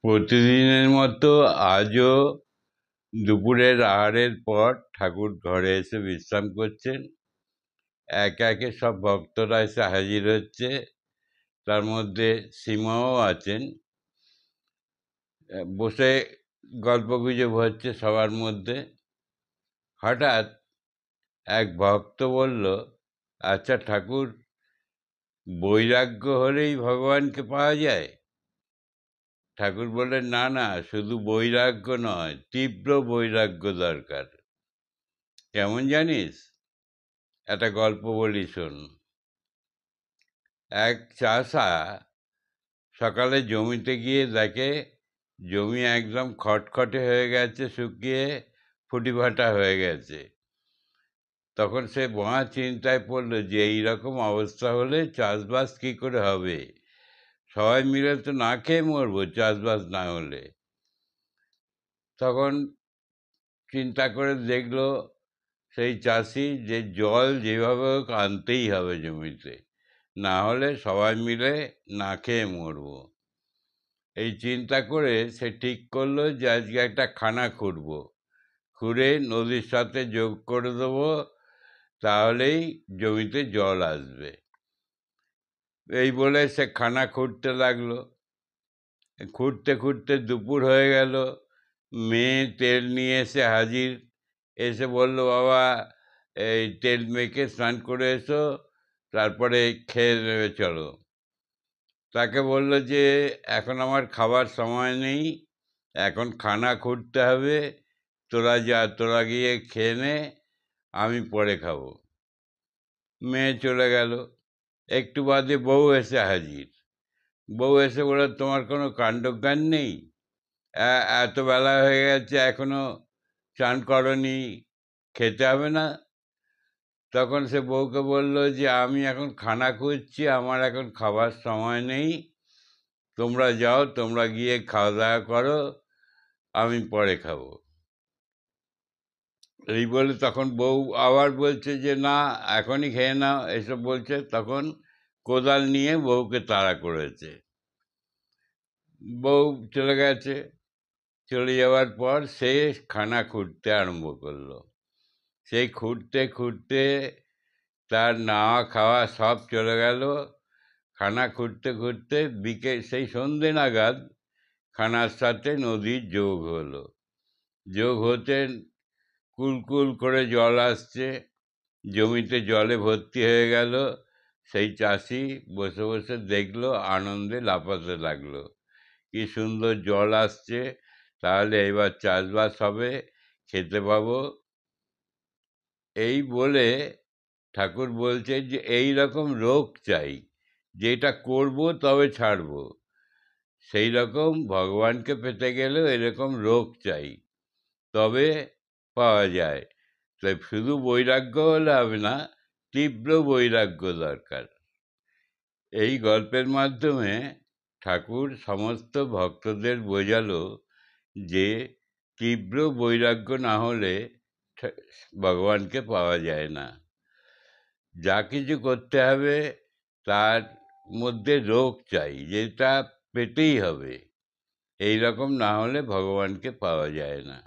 প্রতিদিনের মতো আজও দুপুরের আহারের পর ঠাকুর ঘরে এসে বিশ্রাম করছেন। একে একে সব ভক্তরা এসে হাজির হচ্ছে, তার মধ্যে সীমাও আছেন। বসে গল্পগুজব হচ্ছে সবার মধ্যে। হঠাৎ এক ভক্ত বলল, আচ্ছা ঠাকুর, বৈরাগ্য হলেই ভগবানকে পাওয়া যায়? ঠাকুর বললেন, না না, শুধু বৈরাগ্য নয়, তীব্র বৈরাগ্য দরকার। কেমন জানিস? একটা গল্প বলি শোন। এক চাষা সকালে জমিতে গিয়ে দেখে জমি একদম খটখটে হয়ে গেছে, শুকিয়ে ফুটিফাটা হয়ে গেছে। তখন সে মহা চিন্তায় পড়লো যে এইরকম অবস্থা হলে চাষবাস কি করে হবে? সবাই মিলে তো না খেয়ে মরবো চাষবাস না হলে। তখন চিন্তা করে দেখলো সেই চাষি যে জল যেভাবে হোক আনতেই হবে জমিতে, না হলে সবাই মিলে না খেয়ে মরব। এই চিন্তা করে সে ঠিক করলো যে আজকে একটা খানা খুঁড়ব, খুঁড়ে নদীর সাথে যোগ করে দেবো, তাহলেই জমিতে জল আসবে। এই বলে সে খানা খুঁড়তে লাগলো। খুঁড়তে খুঁড়তে দুপুর হয়ে গেল। মেয়ে তেল নিয়ে এসে হাজির। এসে বলল, বাবা এই তেল মেখে স্নান করে এসো, তারপরে খেয়ে নেবে চলো। তাকে বলল যে এখন আমার খাবার সময় নেই, এখন খানা খুঁড়তে হবে, তোরা গিয়ে খেয়ে নে, আমি পরে খাবো। মেয়ে চলে গেল। একটু বাদে বউ এসে হাজির। বউ এসে বলে, তোমার কোনো কাণ্ডজ্ঞান নেই? এত বেলা হয়ে গেছে এখনো চান করনি, খেতে হবে না? তখন সে বউকে বলল যে আমি এখন খানা খুঁজছি, আমার এখন খাবার সময় নেই, তোমরা যাও, তোমরা গিয়ে খাওয়া দাওয়া করো, আমি পরে খাবো। এই বলে তখন বউ আবার বলছে যে না, এখনই খেয়ে নাও, এসব বলছে। তখন কোদাল নিয়ে বউকে তাড়া করেছে। বউ চলে গেছে। চলে যাওয়ার পর সে খানা খুঁড়তে আরম্ভ করলো। সেই খুঁড়তে খুঁড়তে তার নাওয়া খাওয়া সব চলে গেল। খানা খুঁড়তে খুঁড়তে সেই সন্ধে নাগাদ খানার সাথে নদীর যোগ হলো। যোগ হতে কুলকুল করে জল আসছে, জমিতে জলে ভর্তি হয়ে গেল। সেই চাষি বসে বসে দেখলো, আনন্দে লাফাতে লাগলো, কি সুন্দর জল আসছে, তাহলে এবার চাষবাস হবে, খেতে পাবো। এই বলে ঠাকুর বলছে যে এই রকম রোগ চাই, যেটা করব তবে ছাড়ব। সেই রকম ভগবানকে পেতে গেলেও এরকম রোগ চাই, তবে পাওয়া যায়। তাই শুধু বৈরাগ্য হলে হবে না, তীব্র বৈরাগ্য দরকার। এই গল্পের মাধ্যমে ঠাকুর সমস্ত ভক্তদের বোঝালো যে তীব্র বৈরাগ্য না হলে ভগবানকে পাওয়া যায় না। যা কিছু করতে হবে তার মধ্যে রোগ চাই, যেটা পেতেই হবে। এই রকম না হলে ভগবানকে পাওয়া যায় না।